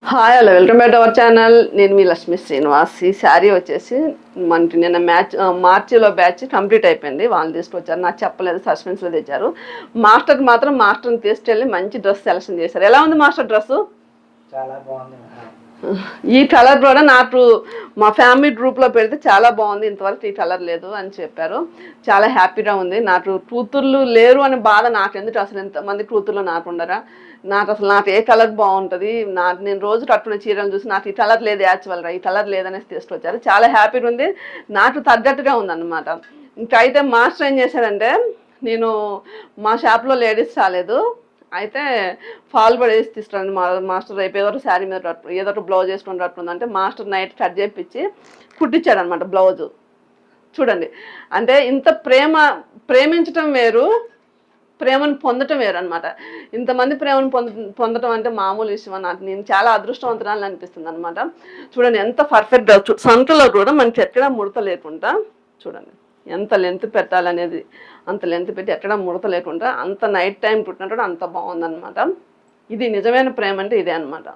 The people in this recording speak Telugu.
Hi hello welcome back to our channel. నేను మీ లక్ష్మీ శ్రీనివాస్. ఈ శారీ వచ్చేసి మనకి నిన్న మార్చిలో బ్యాచ్ కంప్లీట్ అయిపోయింది. వాళ్ళు తీసుకొచ్చారు, నాకు చెప్పలేదు, సస్పెన్స్లో తెచ్చారు. మాస్టర్కి మాత్రం మాస్టర్ని తీసుకెళ్ళి మంచి డ్రెస్ సెలెక్షన్ చేశారు. ఎలా ఉంది మాస్టర్ డ్రెస్సు? చాలా బాగుంది. ఈ కలర్ కూడా నాకు మా ఫ్యామిలీ గ్రూప్లో పెడితే చాలా బాగుంది, ఇంతవరకు ఈ కలర్ లేదు అని చెప్పారు. చాలా హ్యాపీగా ఉంది. నాకు కూతుర్లు లేరు అని బాధ నాకెందుకు, అసలు ఎంతమంది కూతుర్లు నాకు ఉండరా, నాకు ఏ కలర్ బాగుంటుంది, నేను రోజు కట్టుకునే చీరలు చూసి నాకు ఈ కలర్ లేదు, యాక్చువల్గా ఈ కలర్ లేదనేసి తీసుకొచ్చారు. చాలా హ్యాపీగా ఉంది, నాకు తగ్గట్టుగా ఉందన్నమాట. ఇంకా అయితే మాస్టర్ ఏం చేశారంటే, నేను మా షాప్లో లేడీస్ రాలేదు, అయితే ఫాల్ పడేసి తీసుకురండి మాస్టర్, రేపు ఏదో శారీ మీద ఏదో ఒక బ్లౌజ్ వేసుకొని కట్టుకుందంటే మాస్టర్ నైట్ కట్ చేయించి కుట్టించాడనమాట బ్లౌజు. చూడండి, అంటే ఇంత ప్రేమించటం వేరు, ప్రేమను పొందటం వేరు అనమాట. ఇంతమంది ప్రేమను పొందటం అంటే మామూలు విషయం. నేను చాలా అదృష్టవంతురాలు అనిపిస్తుంది అనమాట. చూడండి ఎంత పర్ఫెక్ట్గా, సంతలో కూడా మనకి ఎక్కడా ముడత లేకుండా, చూడండి ఎంత లెంత్ పెట్టాలనేది అంత లెంత్ పెట్టి ఎక్కడా ముడత లేకుండా అంత నైట్ టైం పుట్టినట్టు అంత బాగుందనమాట. ఇది నిజమైన ప్రేమ అంటే ఇదే అనమాట.